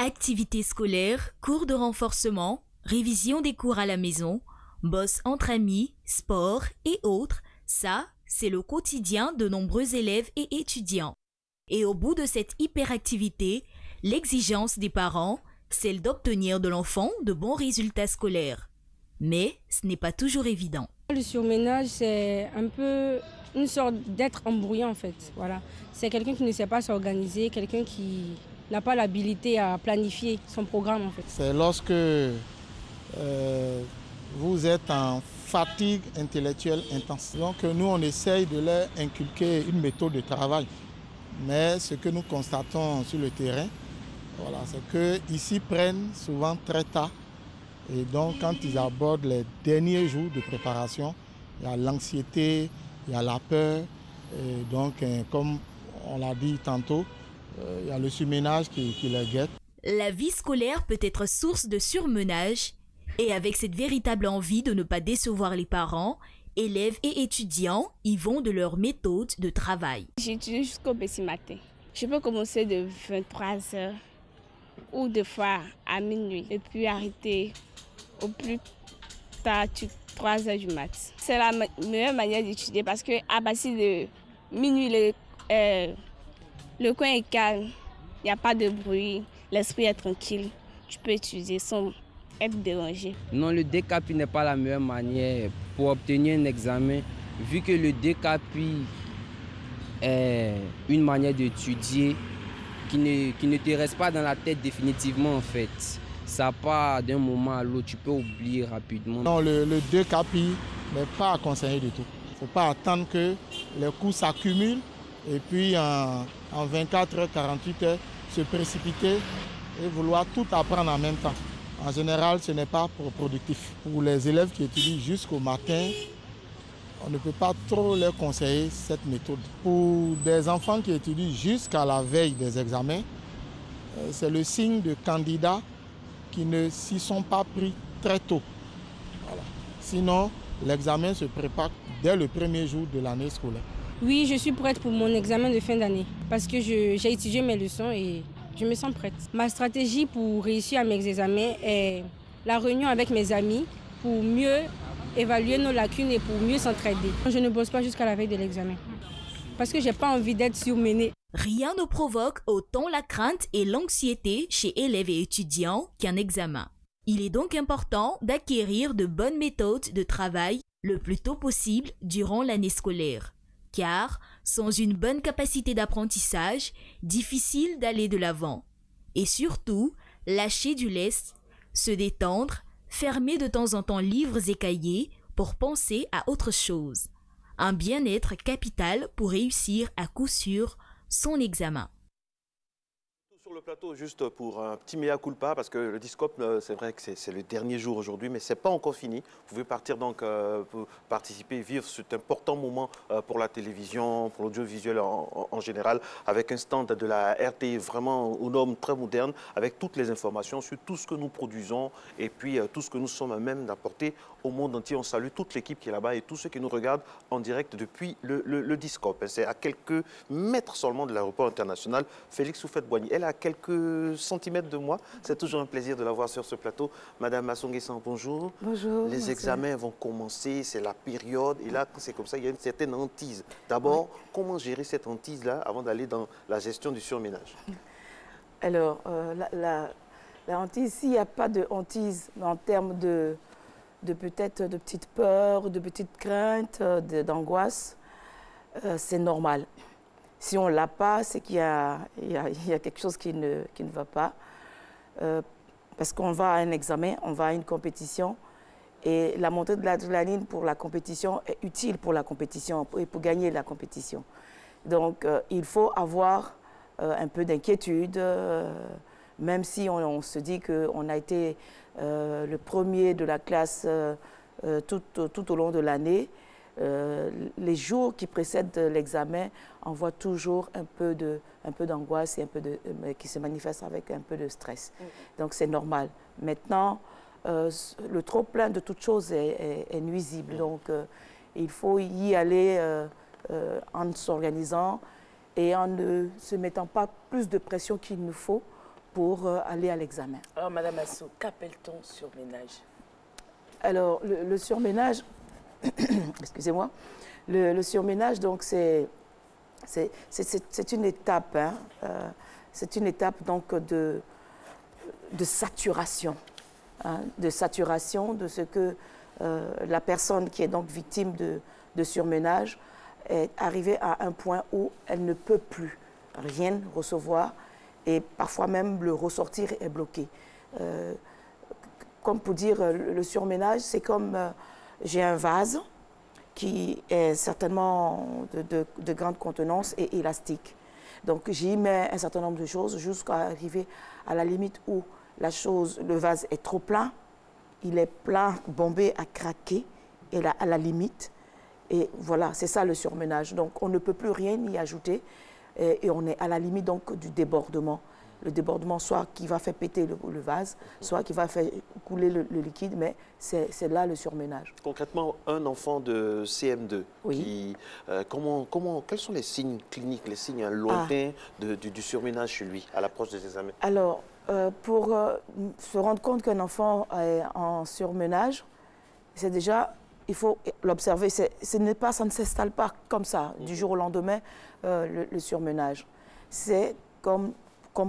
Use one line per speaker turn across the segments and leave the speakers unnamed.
Activités scolaires, cours de renforcement, révision des cours à la maison, boss entre amis, sport et autres, ça, c'est le quotidien de nombreux élèves et étudiants. Et au bout de cette hyperactivité, l'exigence des parents, celle d'obtenir de l'enfant de bons résultats scolaires. Mais ce n'est pas toujours évident.
Le surménage, c'est un peu une sorte d'être embrouillant en fait. Voilà. C'est quelqu'un qui ne sait pas s'organiser, quelqu'un qui n'a pas l'habilité à planifier son programme en fait.
C'est lorsque vous êtes en fatigue intellectuelle intense. Donc nous, on essaye de leur inculquer une méthode de travail. Mais ce que nous constatons sur le terrain, voilà, c'est qu'ils s'y prennent souvent très tard. Et donc quand ils abordent les derniers jours de préparation, il y a l'anxiété, il y a la peur. Et donc, comme on l'a dit tantôt, il y a le surménage qui les guette.
La vie scolaire peut être source de surmenage. Et avec cette véritable envie de ne pas décevoir les parents, élèves et étudiants y vont de leur méthode de travail.
J'étudie jusqu'au petit matin. Je peux commencer de 23h ou des fois à minuit et puis arrêter au plus tard 3h du mat. C'est la meilleure manière d'étudier parce qu'à partir de minuit, le coin est calme, il n'y a pas de bruit, l'esprit est tranquille. Tu peux étudier sans être dérangé.
Non, le décapi n'est pas la meilleure manière pour obtenir un examen, vu que le décapi est une manière d'étudier qui ne te reste pas dans la tête définitivement en fait. Ça part d'un moment à l'autre, tu peux oublier rapidement.
Non, le décapi n'est pas à conseiller du tout. Il ne faut pas attendre que les cours s'accumulent et puis en 24 heures, 48 heures, se précipiter et vouloir tout apprendre en même temps. En général, ce n'est pas productif. Pour les élèves qui étudient jusqu'au matin, on ne peut pas trop leur conseiller cette méthode. Pour des enfants qui étudient jusqu'à la veille des examens, c'est le signe de candidats qui ne s'y sont pas pris très tôt. Voilà. Sinon, l'examen se prépare dès le premier jour de l'année scolaire.
Oui, je suis prête pour mon examen de fin d'année parce que j'ai étudié mes leçons et je me sens prête. Ma stratégie pour réussir à mes examens est la réunion avec mes amis pour mieux évaluer nos lacunes et pour mieux s'entraider. Je ne bosse pas jusqu'à la veille de l'examen parce que je n'ai pas envie d'être surmenée.
Rien ne provoque autant la crainte et l'anxiété chez élèves et étudiants qu'un examen. Il est donc important d'acquérir de bonnes méthodes de travail le plus tôt possible durant l'année scolaire. Car, sans une bonne capacité d'apprentissage, difficile d'aller de l'avant. Et surtout, lâcher du lest, se détendre, fermer de temps en temps livres et cahiers pour penser à autre chose. Un bien-être capital pour réussir à coup sûr son examen.
Sur le plateau, juste pour un petit mea culpa, parce que le Discope, c'est vrai que c'est le dernier jour aujourd'hui, mais ce n'est pas encore fini. Vous pouvez partir donc pour participer, vivre cet important moment pour la télévision, pour l'audiovisuel en général, avec un stand de la RT vraiment aux normes très modernes, avec toutes les informations sur tout ce que nous produisons et puis tout ce que nous sommes à même d'apporter au monde entier. On salue toute l'équipe qui est là-bas et tous ceux qui nous regardent en direct depuis le Discope. C'est à quelques mètres seulement de l'aéroport international Félix Houphouët-Boigny. Elle est à quelques centimètres de moi. C'est toujours un plaisir de la voir sur ce plateau. Madame Masson-Guessan, bonjour.
Bonjour.
Les examens vont commencer, c'est la période. Et là, c'est comme ça, il y a une certaine hantise. D'abord, comment gérer cette hantise-là avant d'aller dans la gestion du surménage?
Alors, la hantise, s'il n'y a pas de hantise en termes de peut-être de petites peurs, de petites craintes, d'angoisse, c'est normal. Si on ne l'a pas, c'est qu'il y a quelque chose qui ne va pas. Parce qu'on va à un examen, on va à une compétition. Et la montée de l'adrénaline pour la compétition est utile pour la compétition et pour gagner la compétition. Donc, il faut avoir un peu d'inquiétude, même si on se dit qu'on a été le premier de la classe tout au long de l'année. Les jours qui précèdent l'examen envoient toujours un peu d'angoisse et qui se manifeste avec un peu de stress. Donc c'est normal. Maintenant, le trop-plein de toutes choses est nuisible. Donc il faut y aller en s'organisant et en ne se mettant pas plus de pression qu'il ne faut pour aller à l'examen.
Alors, Madame Assou, qu'appelle-t-on surménage?
Alors, le surménage, excusez-moi, le surménage, donc, c'est une étape, hein, c'est une étape donc, de saturation, hein, de ce que la personne qui est donc victime de surménage est arrivée à un point où elle ne peut plus rien recevoir et parfois même le ressortir est bloqué. Comme pour dire, le surménage, c'est comme j'ai un vase qui est certainement de grande contenance et élastique. Donc j'y mets un certain nombre de choses jusqu'à arriver à la limite où le vase est trop plein, il est plein, bombé à craquer, et là, à la limite. Et voilà, c'est ça le surménage. Donc on ne peut plus rien y ajouter et on est à la limite donc du débordement. Le débordement, soit qui va faire péter le vase, soit qui va faire couler le liquide, mais c'est là le surménage.
Concrètement, un enfant de CM2,
oui.
Quels sont les signes cliniques, les signes lointains du surménage chez lui, à l'approche des examens?
Alors, pour se rendre compte qu'un enfant est en surménage, c'est déjà, il faut l'observer, ça ne s'installe pas comme ça, du jour au lendemain, le surménage. C'est comme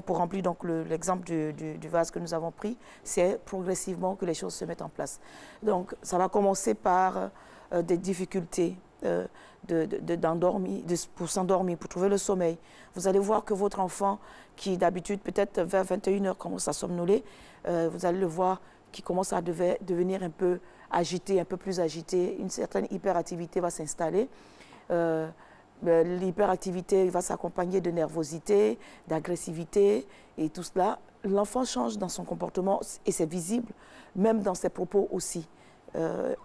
pour remplir donc l'exemple du vase que nous avons pris, c'est progressivement que les choses se mettent en place. Donc, ça va commencer par des difficultés pour s'endormir, pour trouver le sommeil. Vous allez voir que votre enfant, qui d'habitude peut-être vers 21h commence à somnoler, vous allez le voir qui commence à devenir un peu agité, un peu plus agité. Une certaine hyperactivité va s'installer. L'hyperactivité va s'accompagner de nervosité, d'agressivité et tout cela. L'enfant change dans son comportement et c'est visible, même dans ses propos aussi.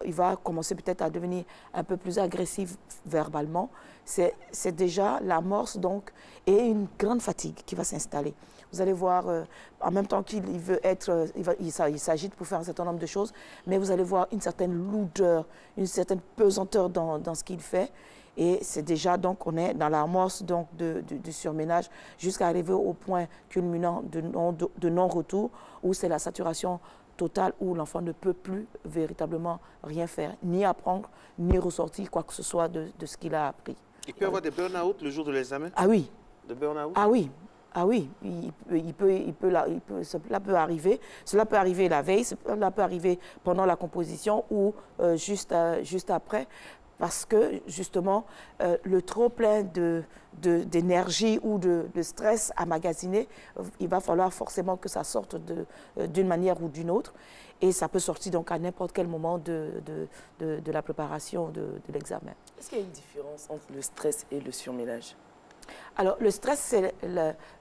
Il va commencer peut-être à devenir un peu plus agressif verbalement. C'est déjà l'amorce donc et une grande fatigue qui va s'installer. Vous allez voir, en même temps qu'il veut être, il s'agite pour faire un certain nombre de choses, mais vous allez voir une certaine lourdeur, une certaine pesanteur dans ce qu'il fait. Et c'est déjà, donc, on est dans l'amorce donc, du surménage jusqu'à arriver au point culminant de non-retour où c'est la saturation totale, où l'enfant ne peut plus véritablement rien faire, ni apprendre, ni ressortir quoi que ce soit de ce qu'il a appris.
Il peut y avoir des burn-out le jour de l'examen?
Ah oui.
De burn-out?
Ah oui. Ah oui, cela peut arriver. Cela peut arriver la veille, cela peut arriver pendant la composition ou juste après. Parce que, justement, le trop-plein d'énergie ou de stress emmagasiné, il va falloir forcément que ça sorte d'une manière ou d'une autre. Et ça peut sortir donc à n'importe quel moment de la préparation de l'examen.
Est-ce qu'il y a une différence entre le stress et le surménage?
Alors, le stress, c'est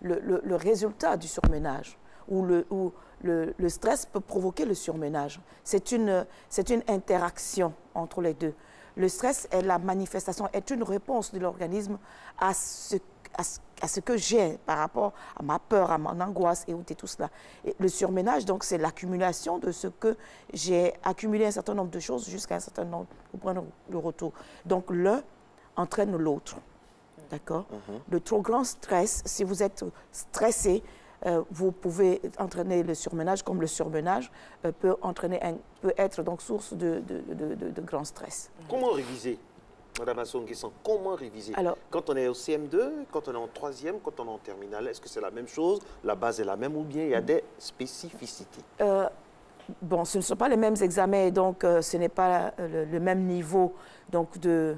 le résultat du surménage. Le stress peut provoquer le surménage. C'est une interaction entre les deux. Le stress est la manifestation, est une réponse de l'organisme à ce que j'ai par rapport à ma peur, à mon angoisse et tout cela. Et le surménage, donc, c'est l'accumulation de ce que j'ai accumulé un certain nombre de choses jusqu'à un certain nombre pour prendre le retour. Donc, l'un entraîne l'autre. D'accord? Le trop grand stress, si vous êtes stressé, vous pouvez entraîner le surménage, comme le surménage peut être donc source de grand stress.
Comment réviser, Madame Assou-Nguessan, comment réviser? Alors, quand on est au CM2, quand on est en 3e, quand on est en terminale, est-ce que c'est la même chose? La base est la même ou bien il y a des spécificités?
Bon, ce ne sont pas les mêmes examens, donc ce n'est pas le même niveau donc, de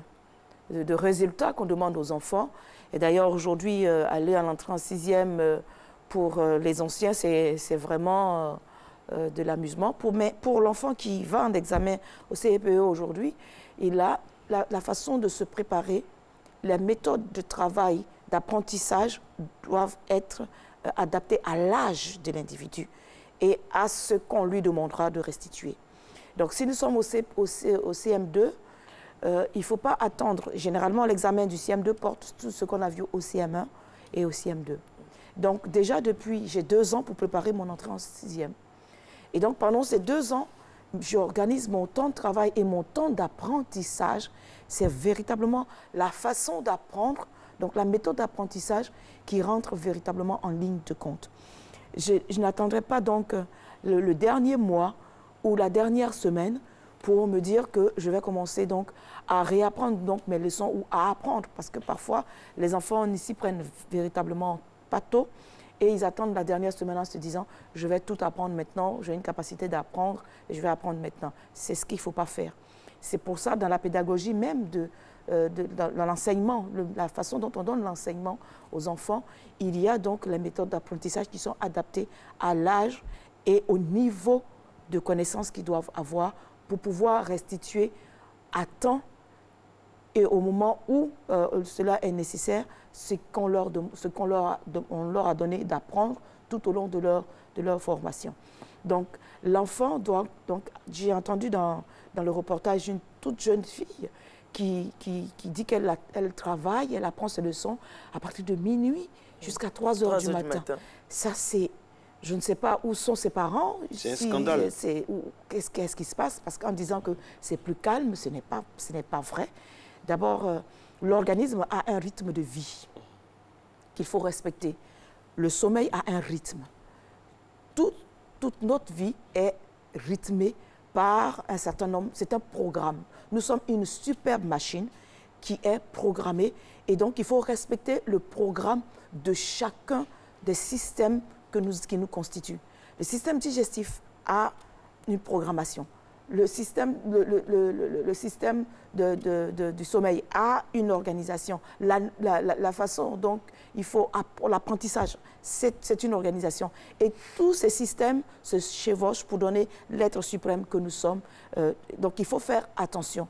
résultats qu'on demande aux enfants. Et d'ailleurs, aujourd'hui, aller à l'entrée en 6e pour les anciens, c'est vraiment de l'amusement. Mais pour l'enfant qui va en examen au CEPE aujourd'hui, il a la façon de se préparer, les méthodes de travail, d'apprentissage doivent être adaptées à l'âge de l'individu et à ce qu'on lui demandera de restituer. Donc, si nous sommes au CM2, il ne faut pas attendre. Généralement, l'examen du CM2 porte tout ce qu'on a vu au CM1 et au CM2. Donc, déjà, j'ai 2 ans pour préparer mon entrée en 6e. Et donc, pendant ces 2 ans, j'organise mon temps de travail et mon temps d'apprentissage. C'est véritablement la façon d'apprendre, donc la méthode d'apprentissage qui rentre véritablement en ligne de compte. Je n'attendrai pas donc le dernier mois ou la dernière semaine pour me dire que je vais commencer donc à réapprendre donc mes leçons ou à apprendre. Parce que parfois, les enfants ici prennent véritablement pas tôt et ils attendent la dernière semaine en se disant « je vais tout apprendre maintenant, j'ai une capacité d'apprendre et je vais apprendre maintenant ». C'est ce qu'il ne faut pas faire. C'est pour ça, dans la pédagogie même, dans l'enseignement, la façon dont on donne l'enseignement aux enfants, il y a donc les méthodes d'apprentissage qui sont adaptées à l'âge et au niveau de connaissances qu'ils doivent avoir pour pouvoir restituer à temps et au moment où cela est nécessaire ce qu'on leur a donné d'apprendre tout au long de leur formation. Donc, l'enfant doit... J'ai entendu dans le reportage une toute jeune fille qui dit qu'elle travaille, elle apprend ses leçons à partir de minuit jusqu'à 3 heures du matin. Ça, c'est... Je ne sais pas où sont ses parents.
C'est un scandale.
Qu'est-ce qui se passe? Parce qu'en disant que c'est plus calme, ce n'est pas vrai. D'abord, l'organisme a un rythme de vie qu'il faut respecter. Le sommeil a un rythme. Toute notre vie est rythmée par un certain nombre, c'est un programme. Nous sommes une superbe machine qui est programmée et donc il faut respecter le programme de chacun des systèmes qui nous constituent. Le système digestif a une programmation. Le système du sommeil a une organisation. La façon dont il faut, l'apprentissage, c'est une organisation. Et tous ces systèmes se chevauchent pour donner l'être suprême que nous sommes. Donc il faut faire attention.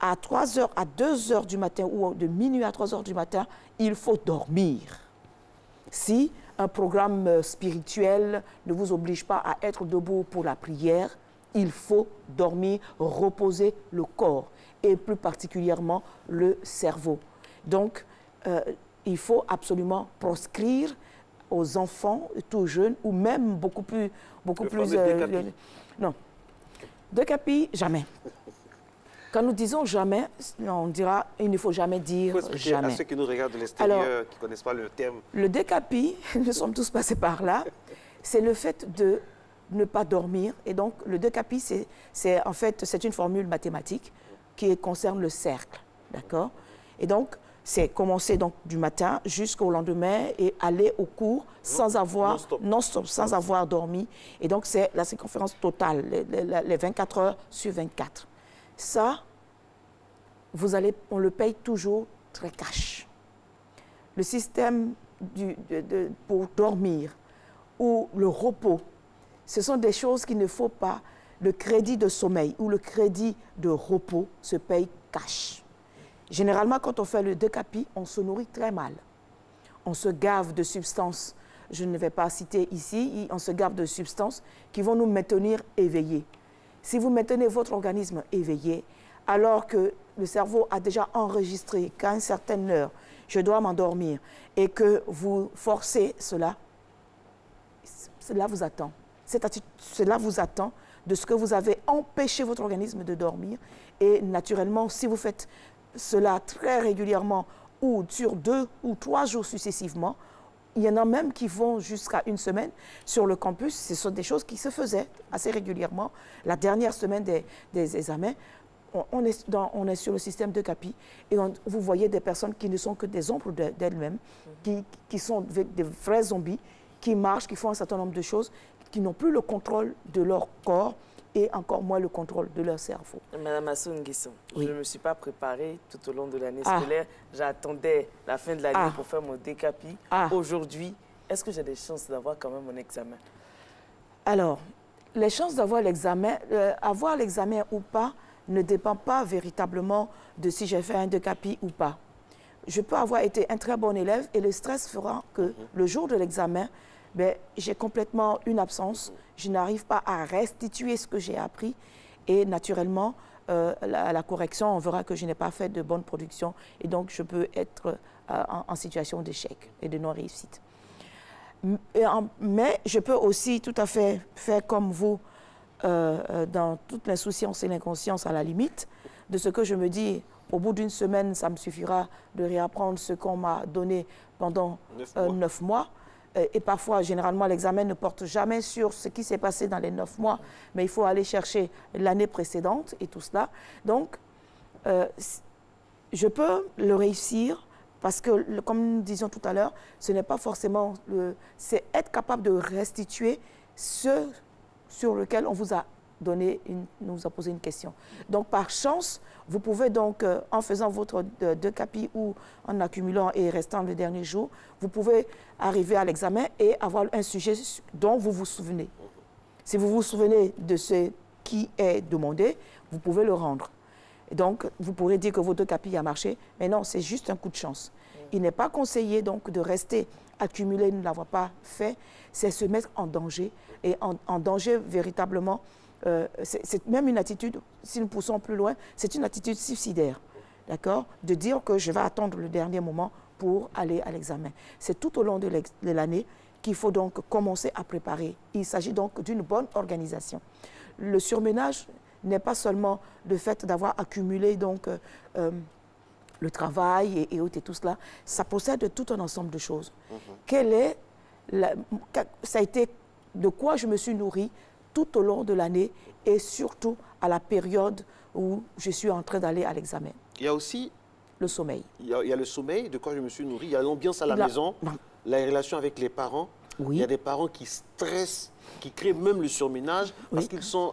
À 3 heures, à 2 heures du matin ou de minuit à 3 heures du matin, il faut dormir. Si un programme spirituel ne vous oblige pas à être debout pour la prière, il faut dormir, reposer le corps et plus particulièrement le cerveau. Donc, il faut absolument proscrire aux enfants, tout jeunes, ou même beaucoup plus... non. Décapi, jamais. Quand nous disons jamais, on dira il ne faut jamais dire jamais.
À ceux qui nous regardent de l'extérieur, qui ne connaissent pas le terme.
Le décapi, nous sommes tous passés par là, c'est le fait de ne pas dormir. Et donc, le décapi, en fait, c'est une formule mathématique qui concerne le cercle. D'accord? Et donc, c'est commencer donc du matin jusqu'au lendemain et aller au cours sans avoir, non-stop, sans avoir dormi. Et donc, c'est la circonférence totale, les 24 heures sur 24. Ça, on le paye toujours très cash. Le système pour dormir ou le repos, ce sont des choses qu'il ne faut pas. Le crédit de sommeil ou le crédit de repos se paye cash. Généralement, quand on fait le décapi, on se nourrit très mal. On se gave de substances, je ne vais pas citer ici, on se gave de substances qui vont nous maintenir éveillés. Si vous maintenez votre organisme éveillé, alors que le cerveau a déjà enregistré qu'à une certaine heure, je dois m'endormir, et que vous forcez cela, cela vous attend. Cela vous attend de ce que vous avez empêché votre organisme de dormir. Et naturellement, si vous faites cela très régulièrement ou sur 2 ou 3 jours successivement, il y en a même qui vont jusqu'à 1 semaine sur le campus. Ce sont des choses qui se faisaient assez régulièrement. La dernière semaine des examens, on est sur le système décapi et vous voyez des personnes qui ne sont que des ombres d'elles-mêmes, qui sont des vrais zombies, qui marchent, qui font un certain nombre de choses, qui n'ont plus le contrôle de leur corps et encore moins le contrôle de leur cerveau.
Madame Assou-Nguesson,
oui.
Je ne me suis pas préparée tout au long de l'année scolaire. J'attendais la fin de l'année pour faire mon décapi. Aujourd'hui, est-ce que j'ai des chances d'avoir quand même mon examen? Alors, les chances d'avoir l'examen, avoir l'examen ou pas, ne dépend pas véritablement de si j'ai fait un décapi ou pas. Je peux avoir été un très bon élève et le stress fera que le jour de l'examen, j'ai complètement une absence, je n'arrive pas à restituer ce que j'ai appris et naturellement, à la correction, on verra que je n'ai pas fait de bonne production et donc je peux être en situation d'échec et de non-réussite. Mais je peux aussi tout à fait faire comme vous, dans toute l'insouciance et l'inconscience à la limite, de ce que je me dis, au bout d'1 semaine, ça me suffira de réapprendre ce qu'on m'a donné pendant 9 mois.
et parfois, généralement, l'examen ne porte jamais sur ce qui s'est passé dans les 9 mois, mais il faut aller chercher l'année précédente et tout cela. Donc, je peux le réussir parce que, comme nous disions tout à l'heure, ce n'est pas forcément... c'est être capable de restituer ce sur lequel on vous a posé une question. Donc, par chance, vous pouvez donc, en faisant votre 2 capis ou en accumulant et restant le dernier jour, vous pouvez arriver à l'examen et avoir un sujet dont vous vous souvenez. Si vous vous souvenez de ce qui est demandé, vous pouvez le rendre. Et donc, vous pourrez dire que votre 2 capis a marché, mais non, c'est juste un coup de chance. Il n'est pas conseillé donc de rester accumulé, ne l'avoir pas fait, c'est se mettre en danger, et en danger véritablement. C'est même une attitude, si nous poussons plus loin, c'est une attitude suicidaire, d'accord? De dire que je vais attendre le dernier moment pour aller à l'examen. C'est tout au long de l'année qu'il faut donc commencer à préparer. Il s'agit donc d'une bonne organisation. Le surménage n'est pas seulement le fait d'avoir accumulé donc le travail et tout cela, ça possède tout un ensemble de choses. Ça a été de quoi je me suis nourrie tout au long de l'année et surtout à la période où je suis en train d'aller à l'examen.
Il y a aussi
le sommeil.
Il y a le sommeil, de quoi je me suis nourrie. Il y a l'ambiance à la maison, la relation avec les parents. Oui. Il y a des parents qui stressent, qui créent même le surménage parce qu'ils sont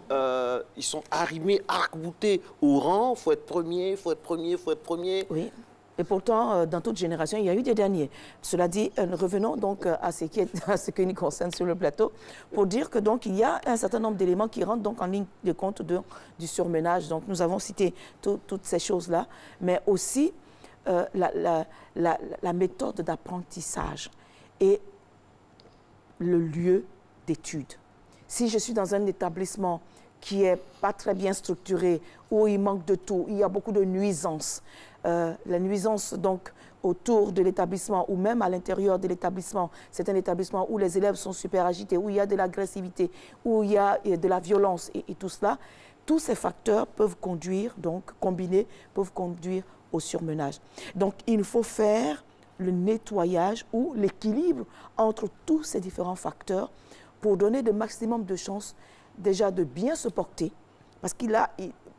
arrimés, arc-boutés au rang. Il faut être premier, il faut être premier, il faut être premier.
Oui. Et pourtant, dans toute génération, il y a eu des derniers. Cela dit, revenons donc à ce qui nous concerne sur le plateau, pour dire que donc il y a un certain nombre d'éléments qui rentrent donc en ligne de compte du surménage. Donc nous avons cité toutes ces choses-là, mais aussi la méthode d'apprentissage et le lieu d'étude. Si je suis dans un établissement qui n'est pas très bien structuré, où il manque de tout, il y a beaucoup de nuisances. La nuisance donc autour de l'établissement ou même à l'intérieur de l'établissement, c'est un établissement où les élèves sont super agités, où il y a de l'agressivité, où il y a de la violence et tout cela. Tous ces facteurs peuvent conduire, donc combinés, peuvent conduire au surmenage. Donc il faut faire le nettoyage ou l'équilibre entre tous ces différents facteurs pour donner le maximum de chances déjà de bien se porter, parce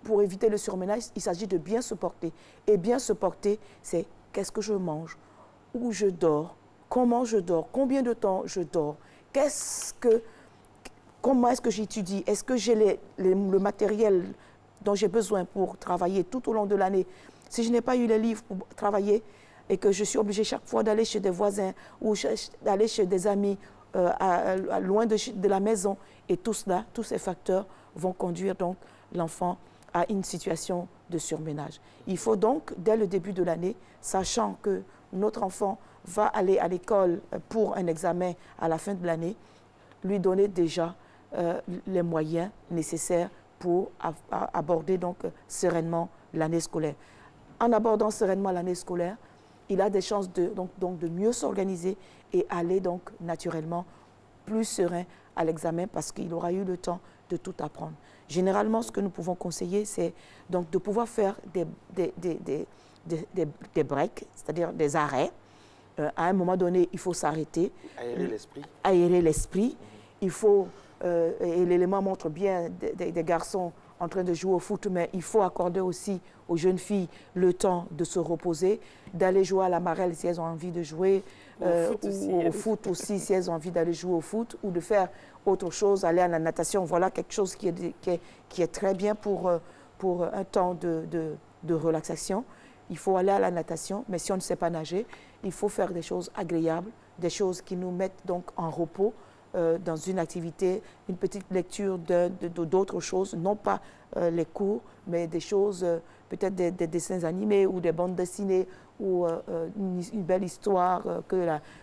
pour éviter le surménage, il s'agit de bien se porter. Et bien se porter, c'est qu'est-ce que je mange, où je dors, comment je dors, combien de temps je dors, comment est-ce que j'étudie, est-ce que j'ai le matériel dont j'ai besoin pour travailler tout au long de l'année. Si je n'ai pas eu les livres pour travailler et que je suis obligée chaque fois d'aller chez des voisins ou d'aller chez des amis loin de la maison, et tout cela, tous ces facteurs vont conduire donc l'enfant à une situation de surménage. Il faut donc, dès le début de l'année, sachant que notre enfant va aller à l'école pour un examen à la fin de l'année, lui donner déjà les moyens nécessaires pour aborder donc sereinement l'année scolaire. En abordant sereinement l'année scolaire, il a des chances de mieux s'organiser et aller donc naturellement plus serein à l'examen parce qu'il aura eu le temps de tout apprendre. Généralement, ce que nous pouvons conseiller, c'est donc de pouvoir faire des breaks, c'est-à-dire des arrêts. À un moment donné, il faut s'arrêter.
Aérer l'esprit.
Aérer l'esprit. Il faut, et l'élément montre bien des garçons en train de jouer au foot, mais il faut accorder aussi aux jeunes filles le temps de se reposer, d'aller jouer à la marelle si elles ont envie de jouer, ou au foot aussi si elles ont envie d'aller jouer au foot, ou de faire autre chose, aller à la natation. Voilà quelque chose qui est très bien pour un temps de relaxation. Il faut aller à la natation, mais si on ne sait pas nager, il faut faire des choses agréables, des choses qui nous mettent donc en repos, dans une activité, une petite lecture d'autres choses, non pas les cours, mais des choses, peut-être des dessins animés ou des bandes dessinées ou une belle histoire que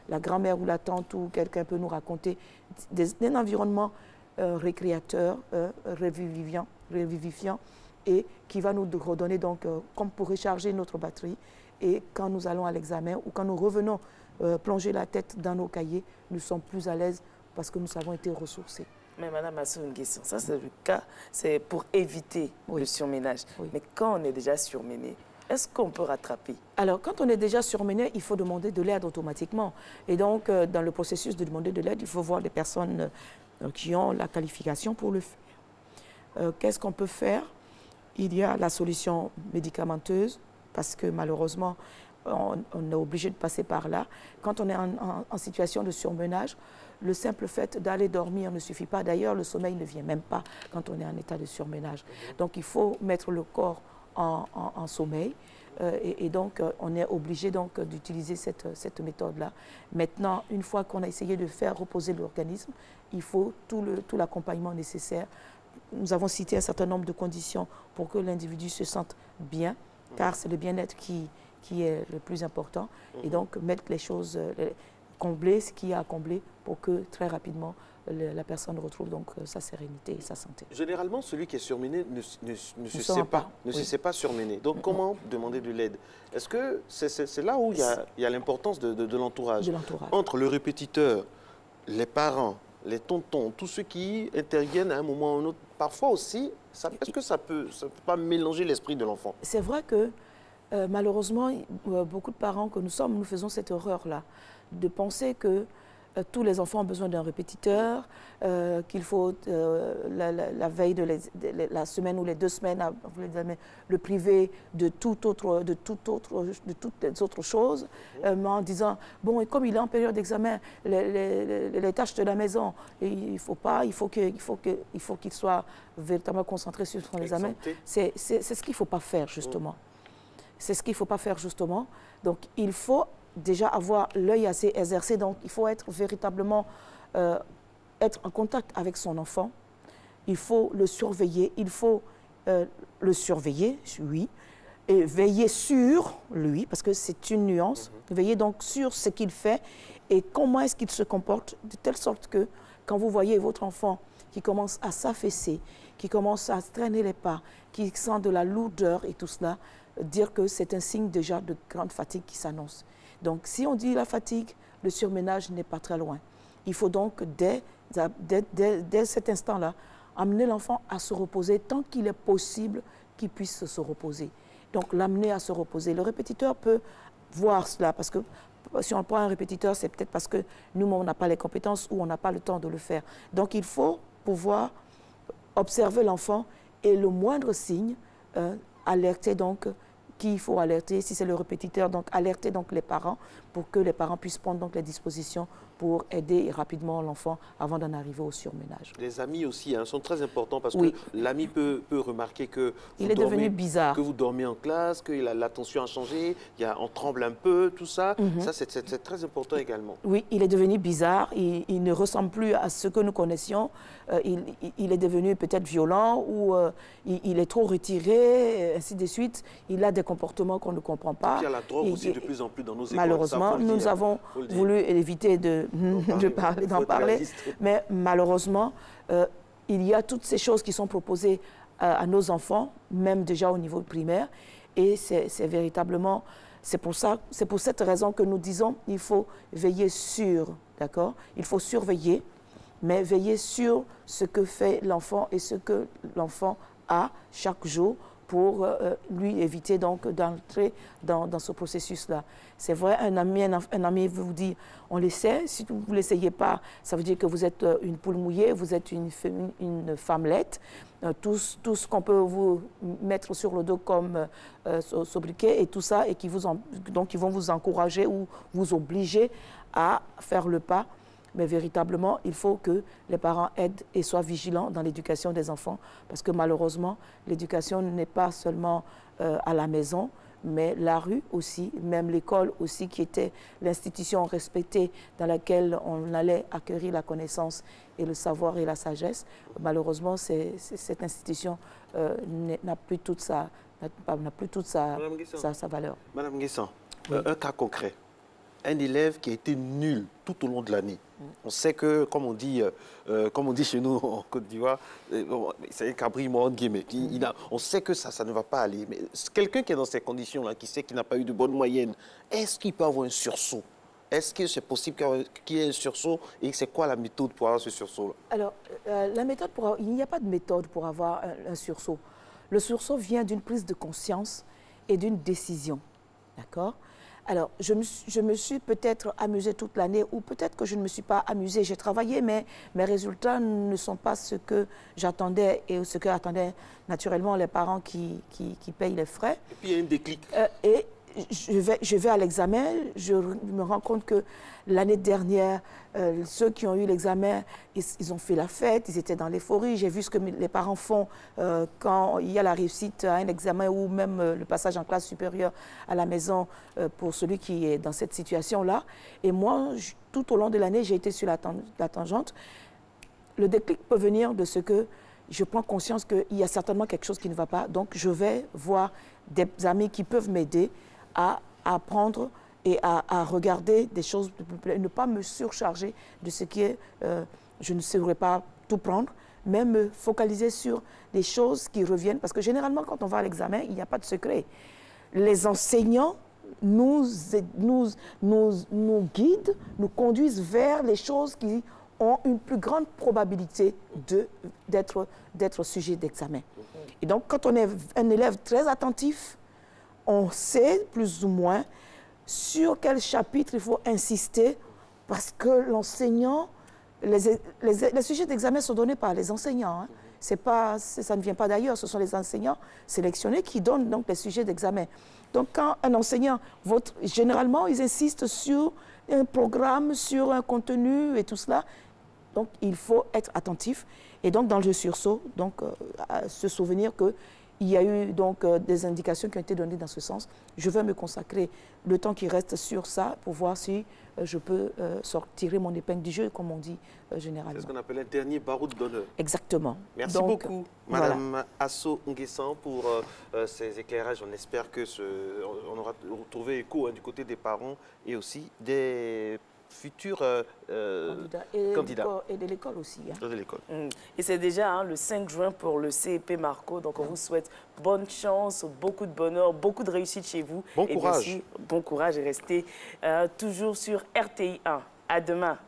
la grand-mère ou la tante ou quelqu'un peut nous raconter, un environnement récréateur, revivifiant et qui va nous redonner donc, comme pour recharger notre batterie. Et quand nous allons à l'examen ou quand nous revenons plonger la tête dans nos cahiers, nous sommes plus à l'aise parce que nous avons été ressourcés.
Mais Madame Assou, une question. Ça, c'est le cas, c'est pour éviter le surménage. Oui. Mais quand on est déjà surmené, est-ce qu'on peut rattraper?
Alors, quand on est déjà surmené, il faut demander de l'aide automatiquement. Et donc, dans le processus de demander de l'aide, il faut voir des personnes qui ont la qualification pour le faire. Qu'est-ce qu'on peut faire? Il y a la solution médicamenteuse, parce que malheureusement, on est obligé de passer par là. Quand on est en situation de surmenage, le simple fait d'aller dormir ne suffit pas. D'ailleurs, le sommeil ne vient même pas quand on est en état de surmenage. Donc, il faut mettre le corps en sommeil. Et donc, on est obligé d'utiliser cette méthode-là. Maintenant, une fois qu'on a essayé de faire reposer l'organisme, il faut tout l'accompagnement nécessaire. Nous avons cité un certain nombre de conditions pour que l'individu se sente bien, car c'est le bien-être qui est le plus important. Et donc, mettre les choses, combler ce qu'il y a à combler pour que très rapidement, la personne retrouve donc sa sérénité et sa santé.
Généralement, celui qui est surmené ne se sait pas surmené. Donc, comment demander de l'aide? Est-ce que c'est là où il y a l'importance de l'entourage? Entre le répétiteur, les parents, les tontons, tous ceux qui interviennent à un moment ou à un autre, parfois aussi, est-ce que ça peut pas mélanger l'esprit de l'enfant?
C'est vrai que malheureusement, beaucoup de parents que nous sommes, nous faisons cette erreur-là, de penser que tous les enfants ont besoin d'un répétiteur, qu'il faut la veille de la semaine ou les 2 semaines le priver de toutes les autres choses, en disant, bon, et comme il est en période d'examen, les tâches de la maison, il faut qu'il soit véritablement concentré sur son examen. C'est ce qu'il ne faut pas faire, justement. C'est ce qu'il ne faut pas faire, justement. Donc, il faut déjà avoir l'œil assez exercé. Donc, il faut être véritablement être en contact avec son enfant. Il faut le surveiller. Il faut le surveiller, oui, et veiller sur lui, parce que c'est une nuance. Veiller donc sur ce qu'il fait et comment est-ce qu'il se comporte, de telle sorte que quand vous voyez votre enfant qui commence à s'affaisser, qui commence à traîner les pas, qui sent de la lourdeur et tout cela, dire que c'est un signe déjà de grande fatigue qui s'annonce. Donc, si on dit la fatigue, le surménage n'est pas très loin. Il faut donc, dès cet instant-là, amener l'enfant à se reposer tant qu'il est possible qu'il puisse se reposer. Donc, l'amener à se reposer. Le répétiteur peut voir cela, parce que si on prend un répétiteur, c'est peut-être parce que nous, on n'a pas les compétences ou on n'a pas le temps de le faire. Donc, il faut pouvoir observer l'enfant et le moindre signe, alerter donc qu'il faut alerter, si c'est le répétiteur, donc alerter donc les parents pour que les parents puissent prendre donc les dispositions pour aider rapidement l'enfant avant d'en arriver au surménage.
Les amis aussi sont très importants parce que l'ami peut remarquer que
il est devenu bizarre,
que vous dormez en classe, que l'attention a changé, on tremble un peu, tout ça. Ça, c'est très important également.
Oui, il est devenu bizarre, il ne ressemble plus à ce que nous connaissions. Il est devenu peut-être violent ou il est trop retiré, ainsi de suite. Il a des comportements qu'on ne comprend pas.
Il y a la drogue aussi de plus en plus dans nos écoles.
Malheureusement, nous avons voulu éviter d'en parler, mais malheureusement, il y a toutes ces choses qui sont proposées à nos enfants, même déjà au niveau primaire, et c'est véritablement, c'est pour cette raison que nous disons, il faut veiller sur, d'accord? Il faut surveiller, mais veiller sur ce que fait l'enfant et ce que l'enfant a chaque jour pour lui éviter donc d'entrer dans ce processus-là. C'est vrai, un ami vous dit, on l'essaie, si vous ne l'essayez pas, ça veut dire que vous êtes une poule mouillée, vous êtes une femmelette, tout ce qu'on peut vous mettre sur le dos comme sobriquet et tout ça, et donc ils vont vous encourager ou vous obliger à faire le pas. Mais véritablement, il faut que les parents aident et soient vigilants dans l'éducation des enfants, parce que malheureusement, l'éducation n'est pas seulement à la maison, mais la rue aussi, même l'école aussi, qui était l'institution respectée dans laquelle on allait acquérir la connaissance et le savoir et la sagesse. Malheureusement, cette institution n'a plus toute sa valeur.
Madame Nguessan, un cas concret. Un élève qui a été nul tout au long de l'année. On sait que, comme on dit chez nous en Côte d'Ivoire, c'est un cabri mort entre guillemets. On sait que ça ne va pas aller. Mais quelqu'un qui est dans ces conditions-là, qui sait qu'il n'a pas eu de bonne moyenne, est-ce qu'il peut avoir un sursaut? Est-ce que c'est possible qu'il y ait un sursaut? Et c'est quoi la méthode pour avoir ce sursaut-là?
Alors, il n'y a pas de méthode pour avoir un sursaut. Le sursaut vient d'une prise de conscience et d'une décision. D'accord? Alors, je me suis peut-être amusée toute l'année ou peut-être que je ne me suis pas amusée. J'ai travaillé, mais mes résultats ne sont pas ce que j'attendais et ce que attendaient naturellement les parents qui payent les frais.
Et puis, il y a un déclic.
Et je vais à l'examen, je me rends compte que l'année dernière, ceux qui ont eu l'examen, ils ont fait la fête, ils étaient dans l'euphorie. J'ai vu ce que les parents font quand il y a la réussite à un examen ou même le passage en classe supérieure à la maison pour celui qui est dans cette situation-là. Et moi, tout au long de l'année, j'ai été sur la tangente. Le déclic peut venir de ce que je prends conscience qu'il y a certainement quelque chose qui ne va pas. Donc, je vais voir des amis qui peuvent m'aider à apprendre et à regarder des choses, ne pas me surcharger de ce qui est, je ne saurais pas tout prendre, mais me focaliser sur des choses qui reviennent. Parce que généralement, quand on va à l'examen, il n'y a pas de secret. Les enseignants nous guident, nous conduisent vers les choses qui ont une plus grande probabilité d'être sujet d'examen. Et donc, quand on est un élève très attentif, on sait plus ou moins sur quel chapitre il faut insister parce que l'enseignant, les sujets d'examen sont donnés par les enseignants. Hein. Ça ne vient pas d'ailleurs, ce sont les enseignants sélectionnés qui donnent donc les sujets d'examen. Donc quand un enseignant, généralement, ils insistent sur un programme, sur un contenu et tout cela. Donc il faut être attentif. Et donc dans le sursaut, donc, se souvenir que il y a eu donc des indications qui ont été données dans ce sens. Je vais me consacrer le temps qui reste sur ça pour voir si je peux tirer mon épingle du jeu, comme on dit généralement.
C'est ce qu'on appelle un dernier baroud d'honneur.
Exactement.
Merci beaucoup, Madame Asso Nguessan, pour ces éclairages. On espère que on aura retrouvé écho du côté des parents et aussi des futurs candidats.
Et de l'école aussi. Hein.
De l'école.
Et c'est déjà le 5 juin pour le CEP Marco. Donc, on vous souhaite bonne chance, beaucoup de bonheur, beaucoup de réussite chez vous.
Bon courage.
Bien sûr, bon courage et restez toujours sur RTI 1. À demain.